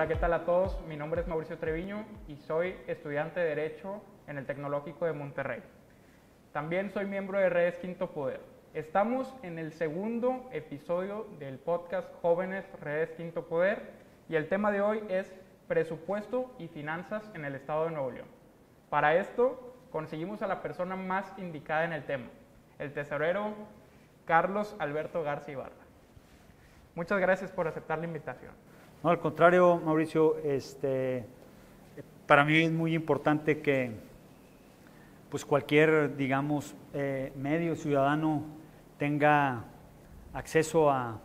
Hola, ¿qué tal a todos? Mi nombre es Mauricio Treviño y soy estudiante de Derecho en el Tecnológico de Monterrey. También soy miembro de Redes Quinto Poder. Estamos en el segundo episodio del podcast Jóvenes Redes Quinto Poder y el tema de hoy es presupuesto y finanzas en el estado de Nuevo León. Para esto conseguimos a la persona más indicada en el tema, el tesorero Carlos Alberto Garza Ibarra. Muchas gracias por aceptar la invitación. No, al contrario, Mauricio, para mí es muy importante que pues cualquier, digamos, medio ciudadano tenga acceso a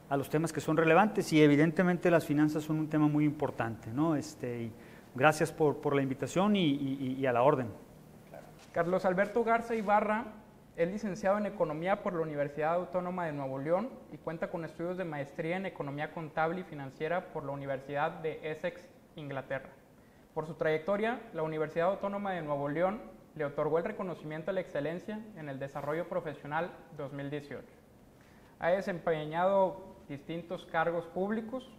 los temas que son relevantes y evidentemente las finanzas son un tema muy importante, ¿no? Y gracias por la invitación y a la orden. Carlos Alberto Garza Ibarra es licenciado en Economía por la Universidad Autónoma de Nuevo León y cuenta con estudios de maestría en Economía Contable y Financiera por la Universidad de Essex, Inglaterra. Por su trayectoria, la Universidad Autónoma de Nuevo León le otorgó el reconocimiento a la excelencia en el desarrollo profesional 2018. Ha desempeñado distintos cargos públicos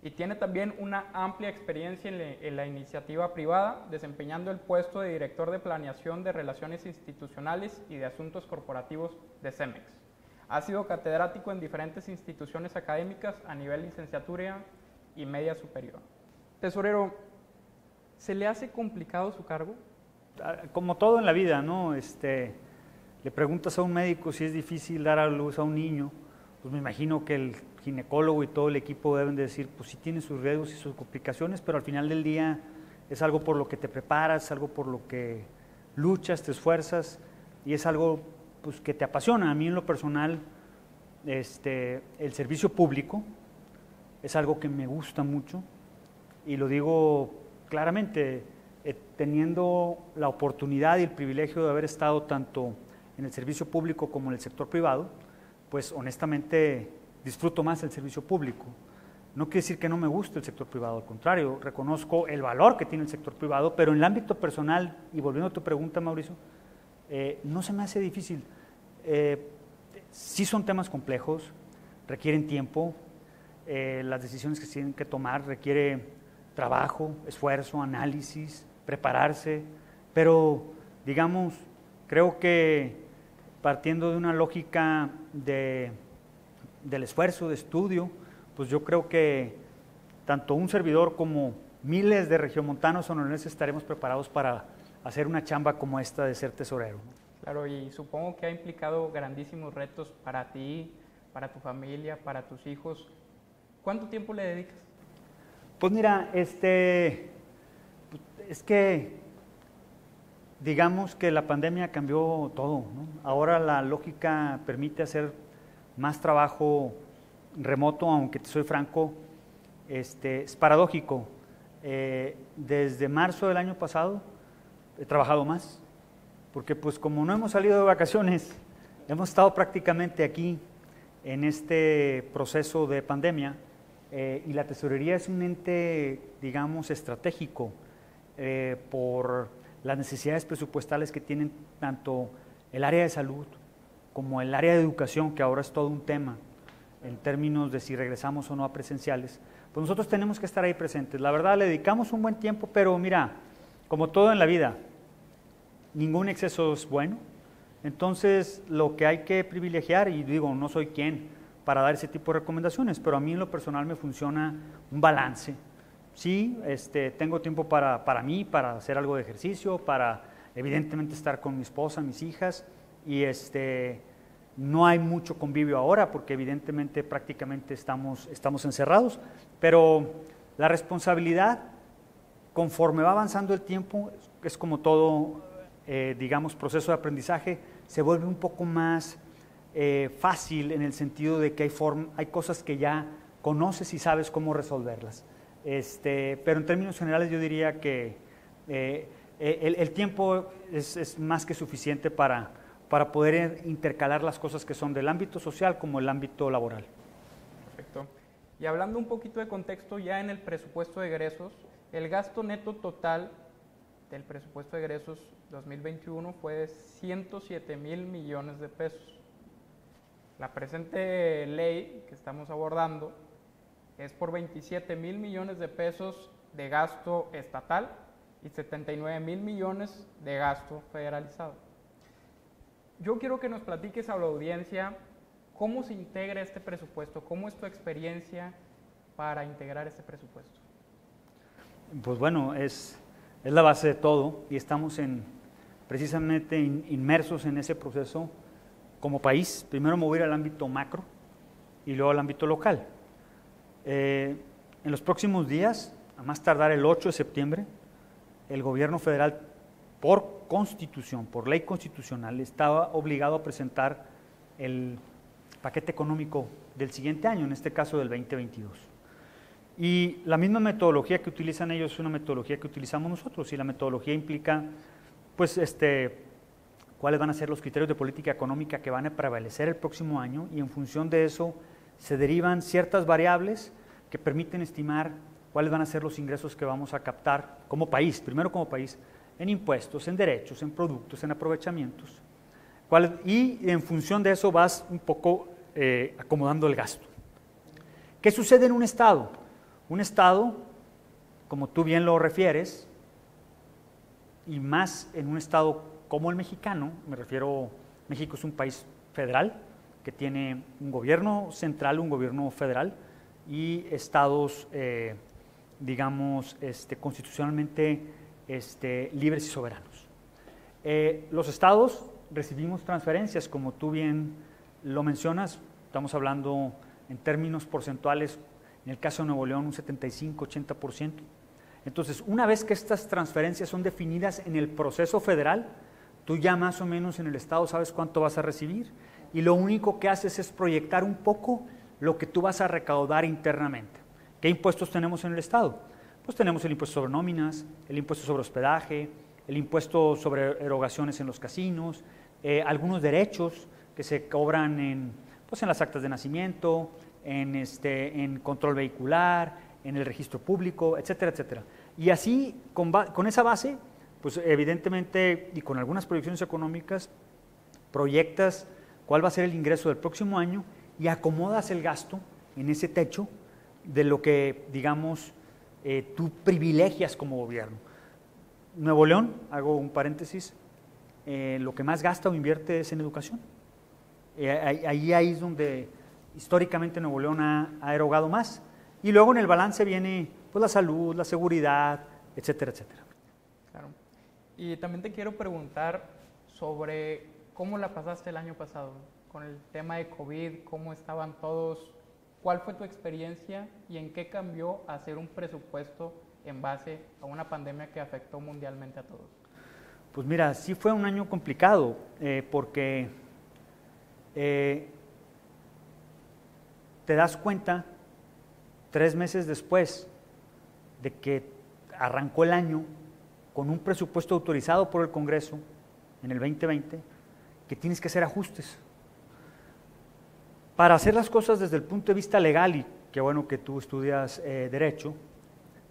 y tiene también una amplia experiencia en la iniciativa privada, desempeñando el puesto de Director de Planeación de Relaciones Institucionales y de Asuntos Corporativos de CEMEX. Ha sido catedrático en diferentes instituciones académicas a nivel licenciatura y media superior. Tesorero, ¿se le hace complicado su cargo? Como todo en la vida, ¿no? Le preguntas a un médico si es difícil dar a luz a un niño, pues me imagino que el ginecólogo y todo el equipo deben de decir, pues sí tiene sus riesgos y sus complicaciones, pero al final del día es algo por lo que te preparas, algo por lo que luchas, te esfuerzas y es algo pues, que te apasiona. A mí en lo personal, el servicio público es algo que me gusta mucho y lo digo claramente, teniendo la oportunidad y el privilegio de haber estado tanto en el servicio público como en el sector privado, pues honestamente disfruto más el servicio público. No quiere decir que no me guste el sector privado, al contrario, reconozco el valor que tiene el sector privado, pero en el ámbito personal, y volviendo a tu pregunta, Mauricio, no se me hace difícil. Sí son temas complejos, requieren tiempo, las decisiones que se tienen que tomar requiere trabajo, esfuerzo, análisis, prepararse, pero digamos, creo que partiendo de una lógica del esfuerzo, de estudio, pues yo creo que tanto un servidor como miles de regiomontanos sonorenses estaremos preparados para hacer una chamba como esta de ser tesorero. Claro, y supongo que ha implicado grandísimos retos para ti, para tu familia, para tus hijos. ¿Cuánto tiempo le dedicas? Pues mira, es que digamos que la pandemia cambió todo, ¿no? Ahora la lógica permite hacer más trabajo remoto, aunque te soy franco, es paradójico. Desde marzo del año pasado he trabajado más, porque pues como no hemos salido de vacaciones, hemos estado prácticamente aquí en este proceso de pandemia y la tesorería es un ente, digamos, estratégico por las necesidades presupuestales que tienen tanto el área de salud como el área de educación, que ahora es todo un tema en términos de si regresamos o no a presenciales, pues nosotros tenemos que estar ahí presentes. La verdad, le dedicamos un buen tiempo, pero mira, como todo en la vida, ningún exceso es bueno. Entonces, lo que hay que privilegiar, y digo, no soy quien para dar ese tipo de recomendaciones, pero a mí en lo personal me funciona un balance. Sí, tengo tiempo para mí, para hacer algo de ejercicio, para evidentemente estar con mi esposa, mis hijas, y no hay mucho convivio ahora porque evidentemente prácticamente estamos encerrados, pero la responsabilidad conforme va avanzando el tiempo, es como todo, digamos, proceso de aprendizaje, se vuelve un poco más fácil en el sentido de que hay cosas que ya conoces y sabes cómo resolverlas. Pero en términos generales yo diría que el tiempo es más que suficiente para poder intercalar las cosas que son del ámbito social como el ámbito laboral. Perfecto. Y hablando un poquito de contexto, ya en el presupuesto de egresos, el gasto neto total del presupuesto de egresos 2021 fue de 107 mil millones de pesos. La presente ley que estamos abordando es por 27,000 millones de pesos de gasto estatal y 79,000 millones de gasto federalizado. Yo quiero que nos platiques a la audiencia cómo se integra este presupuesto, cómo es tu experiencia para integrar este presupuesto. Pues bueno, es la base de todo y estamos precisamente inmersos en ese proceso como país. Primero me voy a ir al ámbito macro y luego al ámbito local. En los próximos días, a más tardar el 8 de septiembre, el gobierno federal, por constitución, por ley constitucional, estaba obligado a presentar el paquete económico del siguiente año, en este caso del 2022. Y la misma metodología que utilizan ellos es una metodología que utilizamos nosotros, y la metodología implica, pues, cuáles van a ser los criterios de política económica que van a prevalecer el próximo año, y en función de eso se derivan ciertas variables que permiten estimar cuáles van a ser los ingresos que vamos a captar como país, primero como país, en impuestos, en derechos, en productos, en aprovechamientos, y en función de eso vas un poco acomodando el gasto. ¿Qué sucede en un estado? Un estado, como tú bien lo refieres, y más en un estado como el mexicano, me refiero, México es un país federal que tiene un gobierno central, un gobierno federal y estados, digamos, constitucionalmente libres y soberanos. Los estados recibimos transferencias, como tú bien lo mencionas, estamos hablando en términos porcentuales. En el caso de Nuevo León, un 75-80%. Entonces, una vez que estas transferencias son definidas en el proceso federal, tú ya más o menos en el estado sabes cuánto vas a recibir, y lo único que haces es proyectar un poco lo que tú vas a recaudar internamente. ¿Qué impuestos tenemos en el estado? Pues tenemos el impuesto sobre nóminas, el impuesto sobre hospedaje, el impuesto sobre erogaciones en los casinos, algunos derechos que se cobran en las actas de nacimiento, en control vehicular, en el registro público, etcétera, etcétera. Y así, con esa base, pues evidentemente, y con algunas proyecciones económicas, proyectas cuál va a ser el ingreso del próximo año y acomodas el gasto en ese techo de lo que, digamos, tú privilegias como gobierno. Nuevo León, hago un paréntesis, lo que más gasta o invierte es en educación. Ahí es donde históricamente Nuevo León ha erogado más, y luego en el balance viene pues, la salud, la seguridad, etcétera, etcétera. Claro. Y también te quiero preguntar sobre cómo la pasaste el año pasado con el tema de COVID, cómo estaban todos, cuál fue tu experiencia y en qué cambió hacer un presupuesto en base a una pandemia que afectó mundialmente a todos. Pues mira, sí fue un año complicado porque te das cuenta 3 meses después de que arrancó el año con un presupuesto autorizado por el Congreso en el 2020, que tienes que hacer ajustes. Para hacer las cosas desde el punto de vista legal, y qué bueno que tú estudias Derecho,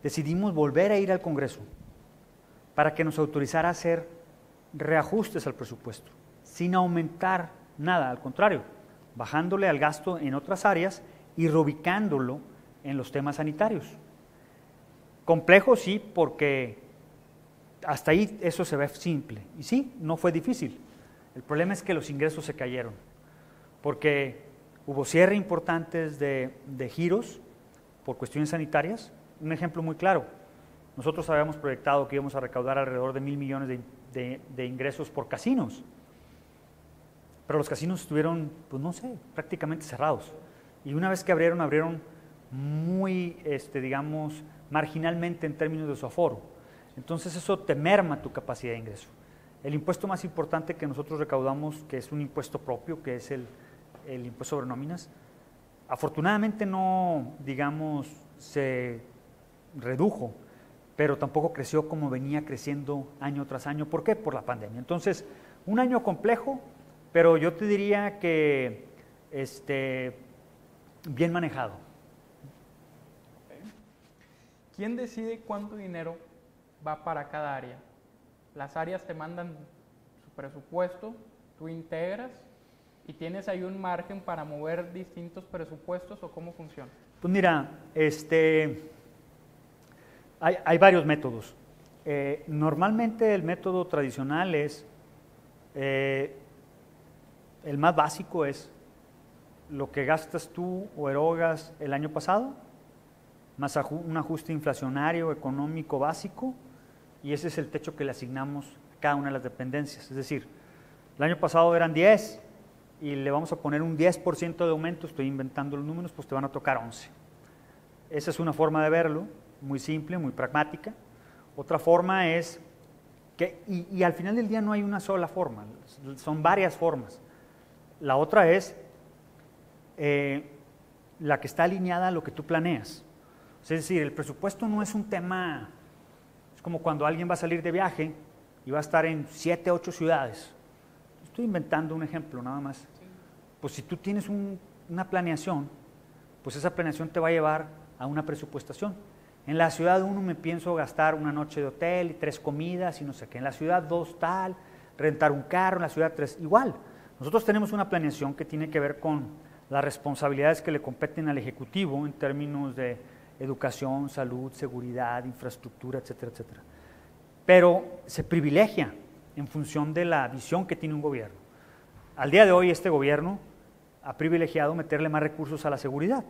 decidimos volver a ir al Congreso para que nos autorizara a hacer reajustes al presupuesto, sin aumentar nada, al contrario, bajándole al gasto en otras áreas y reubicándolo en los temas sanitarios. Complejo, sí, porque hasta ahí eso se ve simple. Y sí, no fue difícil. El problema es que los ingresos se cayeron, porque hubo cierre importantes de giros por cuestiones sanitarias. Un ejemplo muy claro, nosotros habíamos proyectado que íbamos a recaudar alrededor de 1,000 millones de ingresos por casinos, pero los casinos estuvieron, pues no sé, prácticamente cerrados. Y una vez que abrieron muy, digamos, marginalmente en términos de su aforo. Entonces eso te merma tu capacidad de ingreso. El impuesto más importante que nosotros recaudamos, que es un impuesto propio, que es el impuesto sobre nóminas, afortunadamente no, digamos, se redujo, pero tampoco creció como venía creciendo año tras año. ¿Por qué? Por la pandemia. Entonces, un año complejo, pero yo te diría que bien manejado. ¿Quién decide cuánto dinero va para cada área? Las áreas te mandan su presupuesto, tú integras ¿Y tienes ahí un margen para mover distintos presupuestos o cómo funciona? Pues mira, hay varios métodos. Normalmente el método tradicional es, el más básico es lo que gastas tú o erogas el año pasado, más un ajuste inflacionario económico básico, y ese es el techo que le asignamos a cada una de las dependencias. Es decir, el año pasado eran 10 y le vamos a poner un 10% de aumento, estoy inventando los números, pues te van a tocar 11. Esa es una forma de verlo, muy simple, muy pragmática. Otra forma es que, y al final del día no hay una sola forma, son varias formas. La otra es la que está alineada a lo que tú planeas. Es decir, el presupuesto no es un tema, es como cuando alguien va a salir de viaje y va a estar en 7, 8 ciudades. Estoy inventando un ejemplo nada más. Pues si tú tienes una planeación, pues esa planeación te va a llevar a una presupuestación. En la ciudad 1 me pienso gastar una noche de hotel y 3 comidas y no sé qué. En la ciudad 2 tal, rentar un carro, en la ciudad 3 igual. Nosotros tenemos una planeación que tiene que ver con las responsabilidades que le competen al Ejecutivo en términos de educación, salud, seguridad, infraestructura, etcétera, etcétera. Pero se privilegia en función de la visión que tiene un gobierno. Al día de hoy este gobierno ha privilegiado meterle más recursos a la seguridad.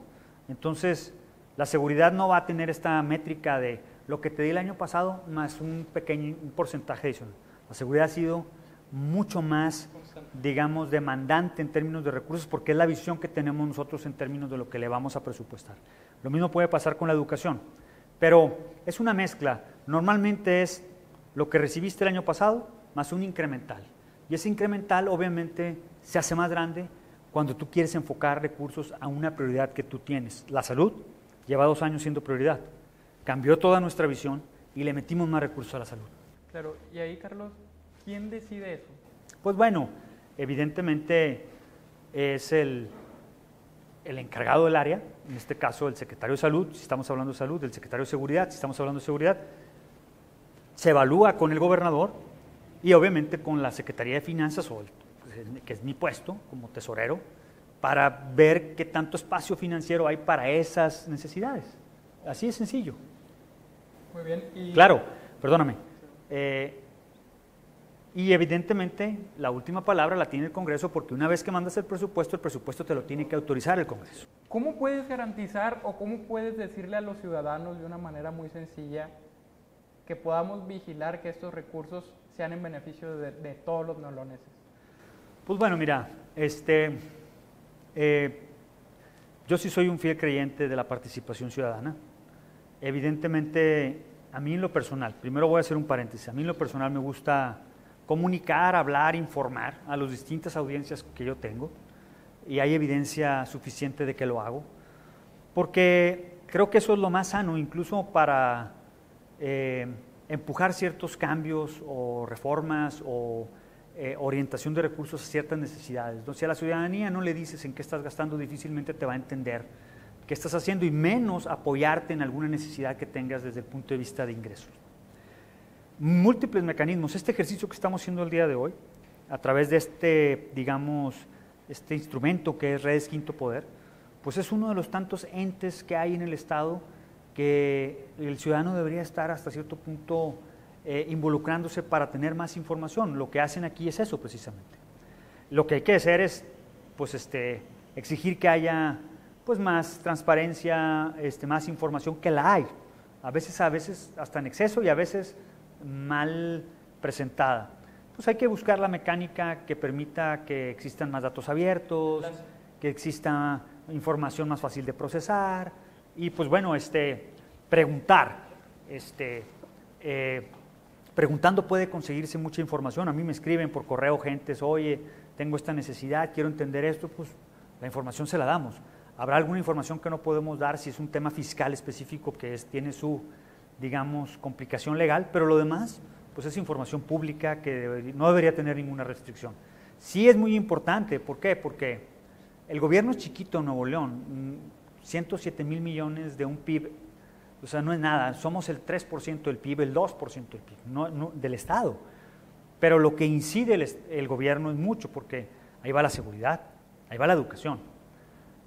Entonces, la seguridad no va a tener esta métrica de lo que te di el año pasado más un porcentaje adicional. La seguridad ha sido mucho más, digamos, demandante en términos de recursos porque es la visión que tenemos nosotros en términos de lo que le vamos a presupuestar. Lo mismo puede pasar con la educación, pero es una mezcla. Normalmente es lo que recibiste el año pasado más un incremental. Y ese incremental obviamente se hace más grande cuando tú quieres enfocar recursos a una prioridad que tú tienes. La salud lleva 2 años siendo prioridad. Cambió toda nuestra visión y le metimos más recursos a la salud. Claro, y ahí, Carlos, ¿quién decide eso? Pues bueno, evidentemente es el encargado del área, en este caso el secretario de Salud, si estamos hablando de salud, el secretario de Seguridad, si estamos hablando de seguridad, se evalúa con el gobernador y obviamente con la Secretaría de Finanzas, que es mi puesto como tesorero, para ver qué tanto espacio financiero hay para esas necesidades. Así de sencillo. Muy bien. Claro, perdóname. Y evidentemente la última palabra la tiene el Congreso porque una vez que mandas el presupuesto te lo tiene que autorizar el Congreso. ¿Cómo puedes garantizar o cómo puedes decirle a los ciudadanos de una manera muy sencilla que podamos vigilar que estos recursos sean en beneficio de todos los neoloneses? Pues bueno, mira, yo sí soy un fiel creyente de la participación ciudadana. Evidentemente, a mí en lo personal, primero voy a hacer un paréntesis, a mí en lo personal me gusta comunicar, hablar, informar a las distintas audiencias que yo tengo y hay evidencia suficiente de que lo hago, porque creo que eso es lo más sano, incluso para empujar ciertos cambios o reformas o orientación de recursos a ciertas necesidades. Entonces, si a la ciudadanía no le dices en qué estás gastando, difícilmente te va a entender qué estás haciendo y menos apoyarte en alguna necesidad que tengas desde el punto de vista de ingresos. Múltiples mecanismos. Este ejercicio que estamos haciendo el día de hoy, a través de este instrumento que es Redes Quinto Poder, pues es uno de los tantos entes que hay en el Estado que el ciudadano debería estar hasta cierto punto involucrándose para tener más información. Lo que hacen aquí es eso precisamente. Lo que hay que hacer es pues, exigir que haya pues, más transparencia, más información, que la hay. A veces hasta en exceso y a veces mal presentada. Pues hay que buscar la mecánica que permita que existan más datos abiertos, que exista información más fácil de procesar y pues bueno, preguntar, preguntando puede conseguirse mucha información. A mí me escriben por correo gentes, oye, tengo esta necesidad, quiero entender esto, pues la información se la damos. Habrá alguna información que no podemos dar si es un tema fiscal específico que tiene su, digamos, complicación legal, pero lo demás, pues es información pública que no debería tener ninguna restricción. Sí es muy importante, ¿por qué? Porque el gobierno es chiquito en Nuevo León, 107 mil millones de un PIB, o sea, no es nada, somos el 3% del PIB, el 2% del PIB, no, del Estado. Pero lo que incide el gobierno es mucho, porque ahí va la seguridad, ahí va la educación.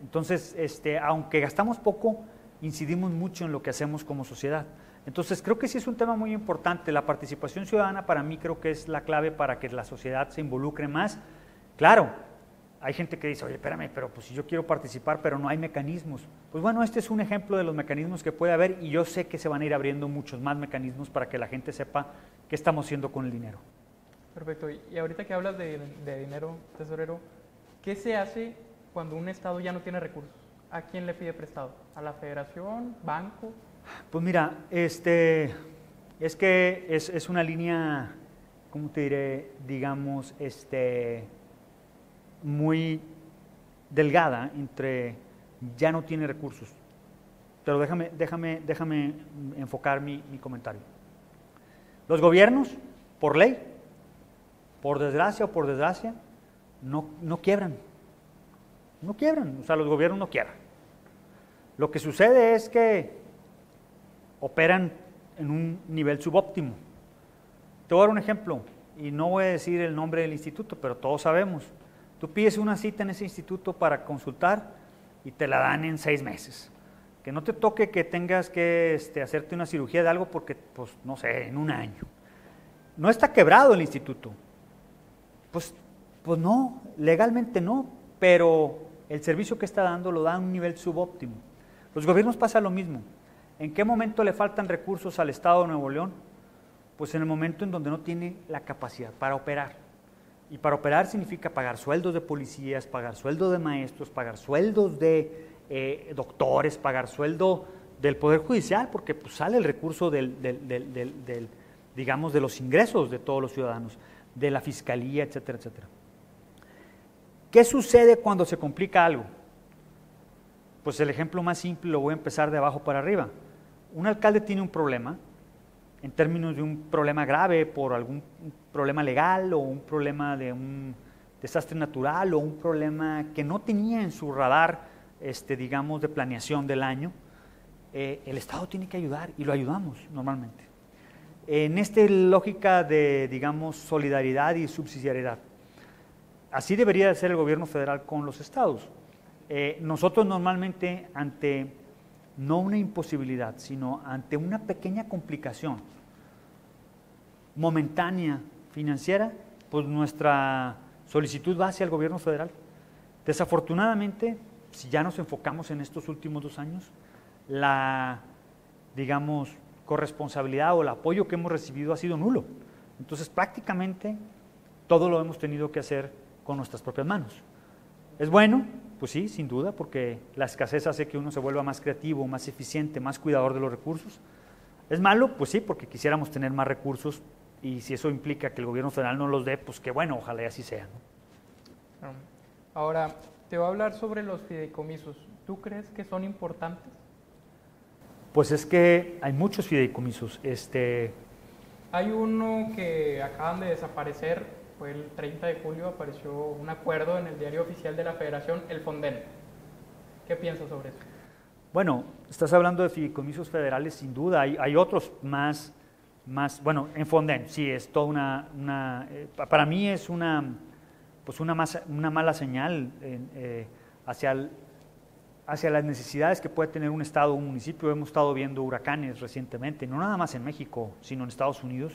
Entonces, aunque gastamos poco, incidimos mucho en lo que hacemos como sociedad. Entonces, creo que sí es un tema muy importante. La participación ciudadana para mí creo que es la clave para que la sociedad se involucre más. Claro, hay gente que dice, oye, espérame, pero pues si yo quiero participar, pero no hay mecanismos. Pues bueno, este es un ejemplo de los mecanismos que puede haber y yo sé que se van a ir abriendo muchos más mecanismos para que la gente sepa qué estamos haciendo con el dinero. Perfecto. Y ahorita que hablas de dinero, tesorero, ¿qué se hace cuando un estado ya no tiene recursos? ¿A quién le pide prestado? ¿A la federación? ¿Banco? Pues mira, es que es una línea, ¿cómo te diré? Digamos, muy delgada entre ya no tiene recursos. Pero déjame enfocar mi comentario. Los gobiernos, por ley, por desgracia o por desgracia, no quiebran. No quiebran, o sea, los gobiernos no quiebran. Lo que sucede es que operan en un nivel subóptimo. Te voy a dar un ejemplo, y no voy a decir el nombre del instituto, pero todos sabemos. Tú pides una cita en ese instituto para consultar y te la dan en 6 meses. Que no te toque que tengas que hacerte una cirugía de algo porque, pues, no sé, en 1 año. No está quebrado el instituto. Pues no, legalmente no, pero el servicio que está dando lo da a un nivel subóptimo. Los gobiernos pasa lo mismo. ¿En qué momento le faltan recursos al Estado de Nuevo León? Pues en el momento en donde no tiene la capacidad para operar. Y para operar significa pagar sueldos de policías, pagar sueldos de maestros, pagar sueldos de doctores, pagar sueldo del Poder Judicial, porque pues, sale el recurso digamos, de los ingresos de todos los ciudadanos, de la Fiscalía, etcétera, etcétera. ¿Qué sucede cuando se complica algo? Pues el ejemplo más simple lo voy a empezar de abajo para arriba. Un alcalde tiene un problema, en términos de un problema grave por algún problema legal o un problema de un desastre natural o un problema que no tenía en su radar, digamos, de planeación del año, el Estado tiene que ayudar y lo ayudamos normalmente. En esta lógica de, digamos, solidaridad y subsidiariedad. Así debería de ser el gobierno federal con los estados. Nosotros normalmente ante no una imposibilidad, sino ante una pequeña complicación momentánea financiera, pues nuestra solicitud va hacia el gobierno federal. Desafortunadamente, si ya nos enfocamos en estos últimos 2 años, la, digamos, corresponsabilidad o el apoyo que hemos recibido ha sido nulo. Entonces, prácticamente todo lo hemos tenido que hacer con nuestras propias manos. ¿Es bueno? Pues sí, sin duda, porque la escasez hace que uno se vuelva más creativo, más eficiente, más cuidador de los recursos. ¿Es malo? Pues sí, porque quisiéramos tener más recursos y si eso implica que el gobierno federal no los dé, pues que bueno, ojalá y así sea, ¿no? Ahora, te voy a hablar sobre los fideicomisos. ¿Tú crees que son importantes? Pues es que hay muchos fideicomisos. Hay uno que acaban de desaparecer, fue el 30 de julio, apareció un acuerdo en el diario oficial de la Federación, el Fonden. ¿Qué piensas sobre eso? Bueno, estás hablando de fideicomisos federales, sin duda. Hay otros más, bueno, en Fonden, sí, es toda para mí es una mala señal hacia las necesidades que puede tener un estado o un municipio. Hemos estado viendo huracanes recientemente, no nada más en México, sino en Estados Unidos.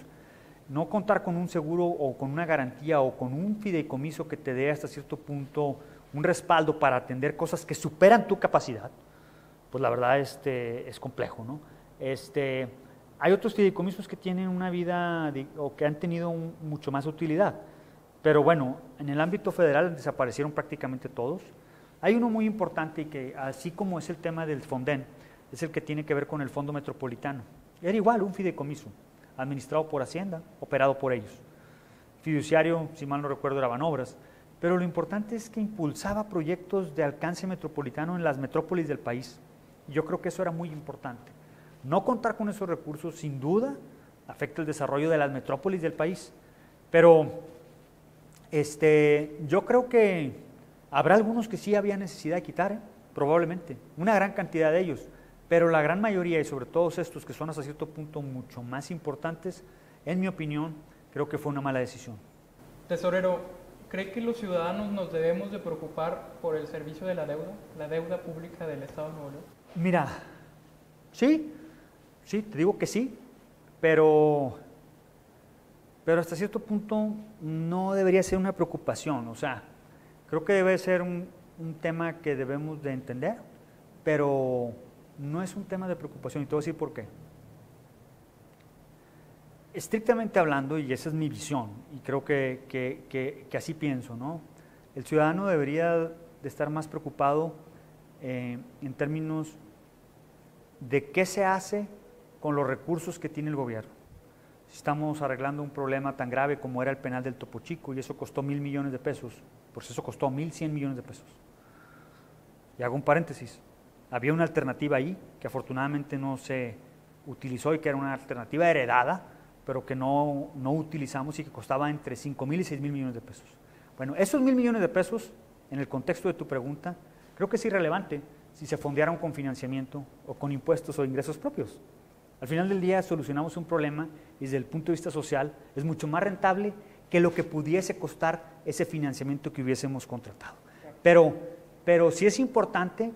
No contar con un seguro o con una garantía o con un fideicomiso que te dé hasta cierto punto un respaldo para atender cosas que superan tu capacidad, pues la verdad es complejo, ¿no? Hay otros fideicomisos que tienen una vida o que han tenido mucho más utilidad, pero bueno, en el ámbito federal desaparecieron prácticamente todos. Hay uno muy importante y que, así como es el tema del Fonden, es el que tiene que ver con el Fondo Metropolitano. Era igual un fideicomiso, administrado por Hacienda, operado por ellos. Fiduciario, si mal no recuerdo, era Banobras, pero lo importante es que impulsaba proyectos de alcance metropolitano en las metrópolis del país. Y yo creo que eso era muy importante. No contar con esos recursos, sin duda, afecta el desarrollo de las metrópolis del país, pero yo creo que habrá algunos que sí había necesidad de quitar, probablemente, una gran cantidad de ellos, pero la gran mayoría, y sobre todo estos que son hasta cierto punto mucho más importantes, en mi opinión, creo que fue una mala decisión. Tesorero, ¿Cree que los ciudadanos nos debemos de preocupar por el servicio de la deuda pública del Estado de Nuevo León? Mira, sí, te digo que sí, pero hasta cierto punto no debería ser una preocupación. O sea, creo que debe ser un tema que debemos de entender, pero no es un tema de preocupación, y te voy a decir por qué. Estrictamente hablando, y esa es mi visión, y creo que así pienso, ¿no? El ciudadano debería de estar más preocupado en términos de qué se hace con los recursos que tiene el gobierno. Si estamos arreglando un problema tan grave como era el penal del Topo Chico, y eso costó 1,000 millones de pesos, pues eso costó 1,100 millones de pesos. Y hago un paréntesis, había una alternativa ahí que afortunadamente no se utilizó y que era una alternativa heredada, pero que no utilizamos y que costaba entre 5,000 y 6,000 millones de pesos. Bueno, esos 1,000 millones de pesos, en el contexto de tu pregunta, creo que es irrelevante si se fondearon con financiamiento o con impuestos o ingresos propios. Al final del día solucionamos un problema y desde el punto de vista social es mucho más rentable que lo que pudiese costar ese financiamiento que hubiésemos contratado. Pero sí es importante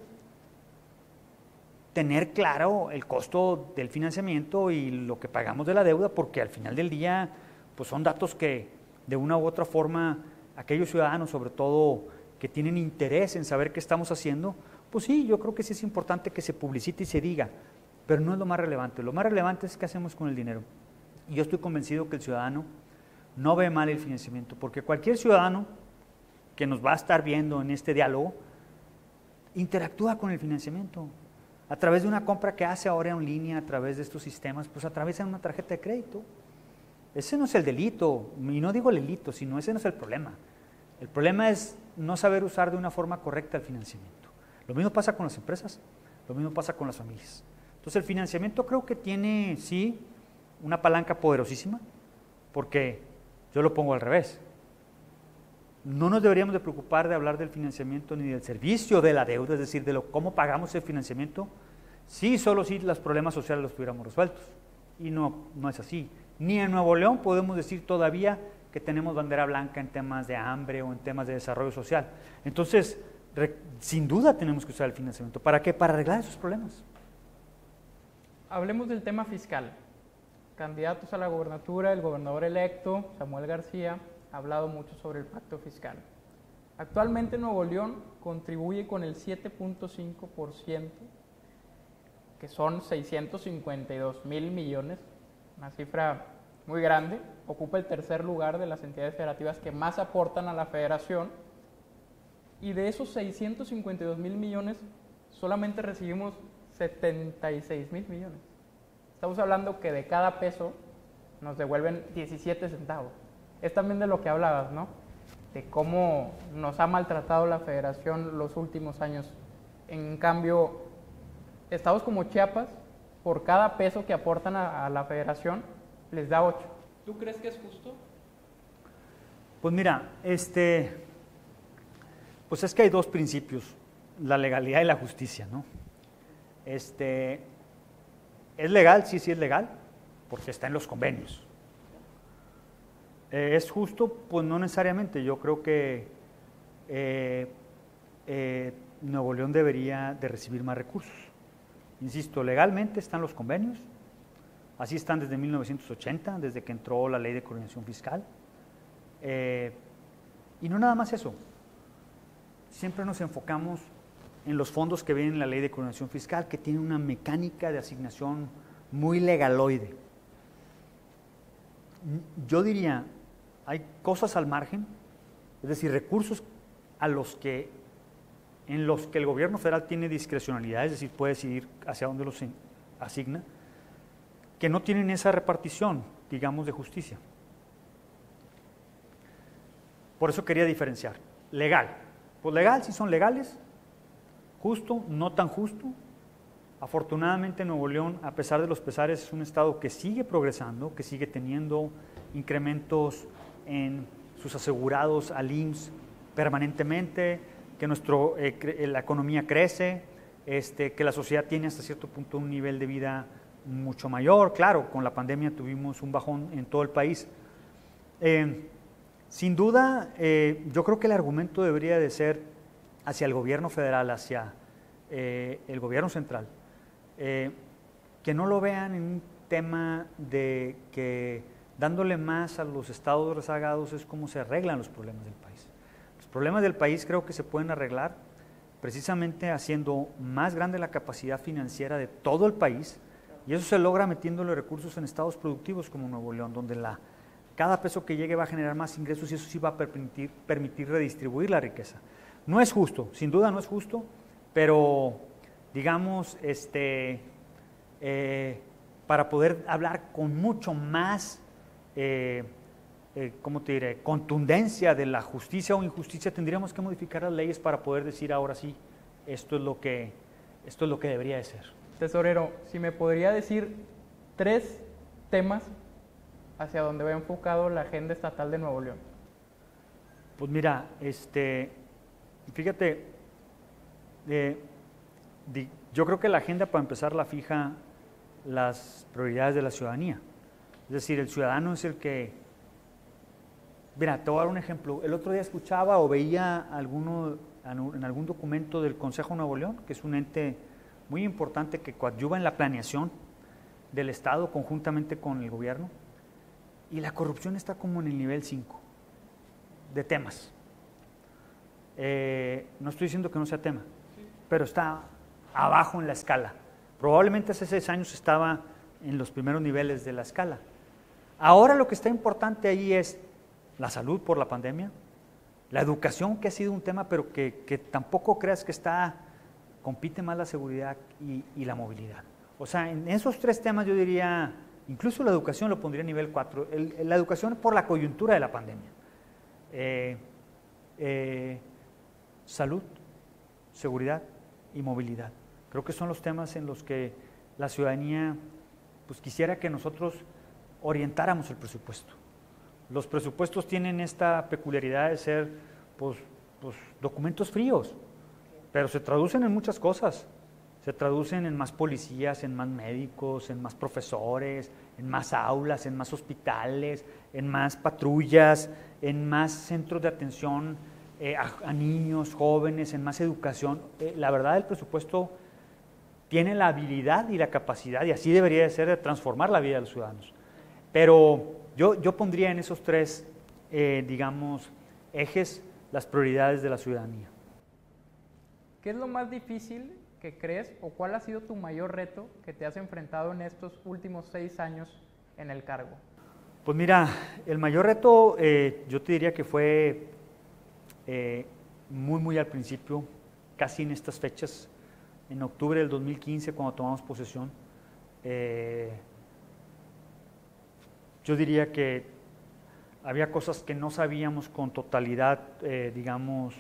tener claro el costo del financiamiento y lo que pagamos de la deuda, porque al final del día pues son datos que de una u otra forma aquellos ciudadanos, sobre todo que tienen interés en saber qué estamos haciendo, pues sí, yo creo que sí es importante que se publicite y se diga, pero no es lo más relevante. Lo más relevante es qué hacemos con el dinero. Y yo estoy convencido que el ciudadano no ve mal el financiamiento, porque cualquier ciudadano que nos va a estar viendo en este diálogo interactúa con el financiamiento. A través de una compra que hace ahora en línea, a través de estos sistemas, pues atraviesan una tarjeta de crédito. Ese no es el delito, y no digo el delito, sino ese no es el problema. El problema es no saber usar de una forma correcta el financiamiento. Lo mismo pasa con las empresas, lo mismo pasa con las familias. Entonces el financiamiento creo que tiene, sí, una palanca poderosísima, porque yo lo pongo al revés. No nos deberíamos de preocupar de hablar del financiamiento ni del servicio de la deuda, es decir, de cómo pagamos el financiamiento, solo si los problemas sociales los tuviéramos resueltos. Y no es así. Ni en Nuevo León podemos decir todavía que tenemos bandera blanca en temas de hambre o en temas de desarrollo social. Entonces, sin duda tenemos que usar el financiamiento. ¿Para qué? Para arreglar esos problemas. Hablemos del tema fiscal. Candidatos a la gobernatura, el gobernador electo, Samuel García, ha hablado mucho sobre el pacto fiscal. Actualmente Nuevo León contribuye con el 7.5%, que son 652,000 millones, una cifra muy grande. Ocupa el tercer lugar de las entidades federativas que más aportan a la federación. Y de esos 652,000 millones, solamente recibimos 76,000 millones. Estamos hablando que de cada peso nos devuelven 17 centavos. Es también de lo que hablabas, ¿no? De cómo nos ha maltratado la federación los últimos años. En cambio, estados como Chiapas, por cada peso que aportan a la federación, les da 8. ¿Tú crees que es justo? Pues mira, pues es que hay dos principios, la legalidad y la justicia, ¿no? ¿Es legal? Sí es legal, porque está en los convenios. ¿Es justo? Pues no necesariamente. Yo creo que Nuevo León debería de recibir más recursos. Insisto, legalmente están los convenios, así están desde 1980, desde que entró la Ley de Coordinación Fiscal. Y no nada más eso. Siempre nos enfocamos en los fondos que vienen en la Ley de Coordinación Fiscal, que tiene una mecánica de asignación muy legaloide. Yo diría, hay cosas al margen, es decir, recursos en los que el gobierno federal tiene discrecionalidad, es decir, puede decidir hacia dónde los asigna, que no tienen esa repartición, digamos, de justicia. Por eso quería diferenciar. Legal. Pues legal, si son legales, justo, no tan justo. Afortunadamente Nuevo León, a pesar de los pesares, es un estado que sigue progresando, que sigue teniendo incrementos en sus asegurados al IMSS permanentemente, que la economía crece, que la sociedad tiene hasta cierto punto un nivel de vida mucho mayor. Claro, con la pandemia tuvimos un bajón en todo el país. Sin duda, yo creo que el argumento debería de ser hacia el gobierno federal, hacia el gobierno central, que no lo vean en un tema de que dándole más a los estados rezagados es como se arreglan los problemas del país. Los problemas del país creo que se pueden arreglar precisamente haciendo más grande la capacidad financiera de todo el país, y eso se logra metiéndole recursos en estados productivos como Nuevo León, donde cada peso que llegue va a generar más ingresos y eso sí va a permitir redistribuir la riqueza. No es justo, sin duda no es justo, pero digamos, para poder hablar con mucho más, ¿cómo te diré?, contundencia de la justicia o injusticia, tendríamos que modificar las leyes para poder decir ahora sí, esto es lo que debería de ser. Tesorero, si me podría decir 3 temas hacia donde va enfocado la agenda estatal de Nuevo León. Pues mira, fíjate, yo creo que la agenda para empezar la fija las prioridades de la ciudadanía. Es decir, el ciudadano es el que... Mira, te voy a dar un ejemplo. El otro día escuchaba o veía en algún documento del Consejo Nuevo León, que es un ente muy importante que coadyuva en la planeación del Estado conjuntamente con el gobierno, y la corrupción está como en el nivel 5 de temas. No estoy diciendo que no sea tema, pero está abajo en la escala. Probablemente hace 6 años estaba en los primeros niveles de la escala. Ahora lo que está importante ahí es la salud por la pandemia, la educación, que ha sido un tema, pero que tampoco creas que compite más la seguridad y la movilidad. O sea, en esos 3 temas yo diría, incluso la educación lo pondría a nivel 4, la educación por la coyuntura de la pandemia. Salud, seguridad y movilidad. Creo que son los temas en los que la ciudadanía pues, quisiera que nosotros orientáramos el presupuesto. Los presupuestos tienen esta peculiaridad de ser pues, documentos fríos, pero se traducen en muchas cosas. Se traducen en más policías, en más médicos, en más profesores, en más aulas, en más hospitales, en más patrullas, en más centros de atención a niños, jóvenes, en más educación. La verdad, el presupuesto tiene la habilidad y la capacidad, y así debería de ser, de transformar la vida de los ciudadanos. Pero yo pondría en esos 3, digamos, ejes las prioridades de la ciudadanía. ¿Qué es lo más difícil que crees o cuál ha sido tu mayor reto que te has enfrentado en estos últimos 6 años en el cargo? Pues mira, el mayor reto yo te diría que fue muy al principio, casi en estas fechas, en octubre del 2015 cuando tomamos posesión. Yo diría que había cosas que no sabíamos con totalidad, digamos,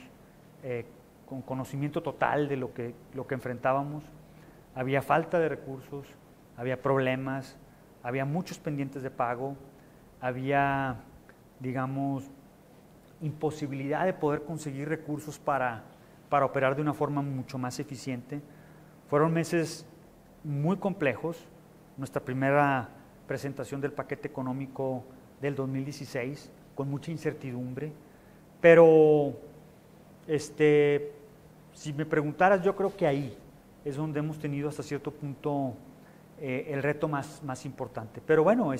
con conocimiento total de lo que enfrentábamos. Había falta de recursos, había problemas, había muchos pendientes de pago, había, digamos, imposibilidad de poder conseguir recursos para operar de una forma mucho más eficiente. Fueron meses muy complejos. Nuestra primera presentación del paquete económico del 2016, con mucha incertidumbre, pero si me preguntaras, yo creo que ahí es donde hemos tenido hasta cierto punto el reto más importante. Pero bueno,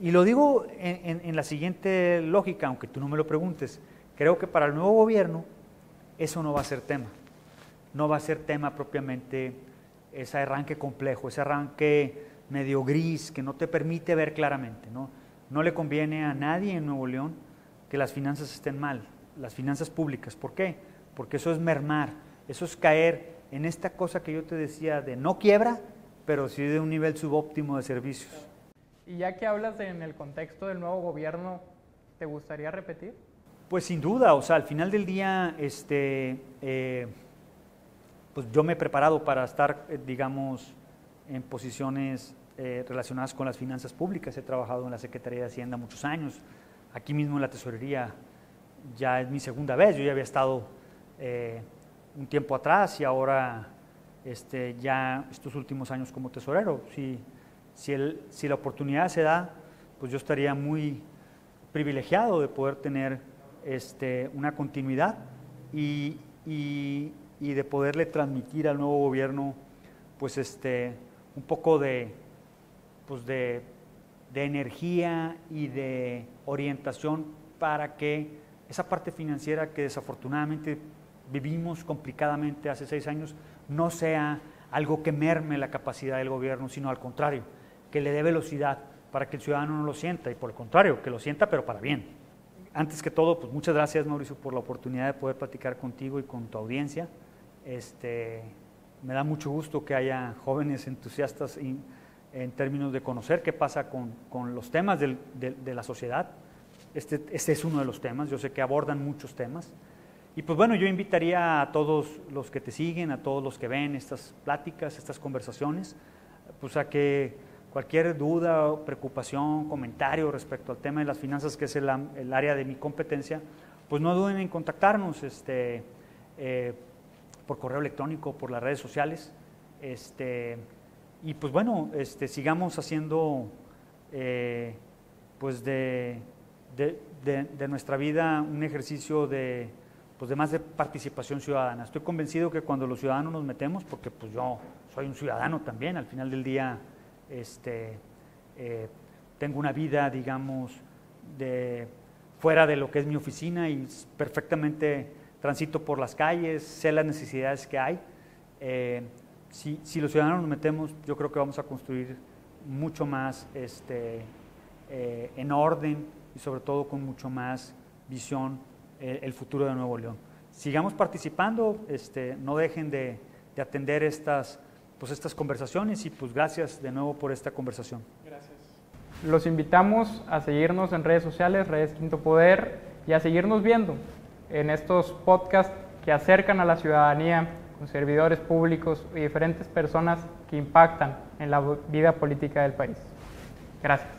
y lo digo en la siguiente lógica, aunque tú no me lo preguntes, creo que para el nuevo gobierno eso no va a ser tema. No va a ser tema propiamente ese arranque complejo, ese arranque medio gris que no te permite ver claramente, ¿no? No le conviene a nadie en Nuevo León que las finanzas estén mal, las finanzas públicas. ¿Por qué? Porque eso es mermar, eso es caer en esta cosa que yo te decía de no quiebra, pero sí de un nivel subóptimo de servicios. Y ya que hablas en el contexto del nuevo gobierno, ¿te gustaría repetir? Pues sin duda, o sea, al final del día, pues yo me he preparado para estar, digamos, en posiciones relacionadas con las finanzas públicas. He trabajado en la Secretaría de Hacienda muchos años, aquí mismo en la Tesorería ya es mi segunda vez. Yo ya había estado un tiempo atrás y ahora ya estos últimos años como tesorero. Si la oportunidad se da, pues yo estaría muy privilegiado de poder tener una continuidad y de poderle transmitir al nuevo gobierno pues un poco de energía y de orientación para que esa parte financiera que desafortunadamente vivimos complicadamente hace 6 años no sea algo que merme la capacidad del gobierno, sino al contrario, que le dé velocidad para que el ciudadano no lo sienta y por el contrario, que lo sienta pero para bien. Antes que todo, pues muchas gracias, Mauricio, por la oportunidad de poder platicar contigo y con tu audiencia. Me da mucho gusto que haya jóvenes entusiastas en términos de conocer qué pasa con los temas de la sociedad. Este es uno de los temas, yo sé que abordan muchos temas. Y pues bueno, yo invitaría a todos los que te siguen, a todos los que ven estas pláticas, estas conversaciones, pues a que cualquier duda, preocupación, comentario respecto al tema de las finanzas, que es el área de mi competencia, pues no duden en contactarnos por correo electrónico, por las redes sociales. Y pues bueno, sigamos haciendo pues de nuestra vida un ejercicio de más de participación ciudadana. Estoy convencido que cuando los ciudadanos nos metemos, porque pues yo soy un ciudadano también, al final del día tengo una vida, digamos, fuera de lo que es mi oficina y perfectamente transito por las calles, sé las necesidades que hay. Si los ciudadanos nos metemos, yo creo que vamos a construir mucho más en orden y sobre todo con mucho más visión el futuro de Nuevo León. Sigamos participando, no dejen de atender estas conversaciones y pues gracias de nuevo por esta conversación. Gracias. Los invitamos a seguirnos en redes sociales, Redes Quinto Poder, y a seguirnos viendo en estos podcasts que acercan a la ciudadanía con servidores públicos y diferentes personas que impactan en la vida política del país. Gracias.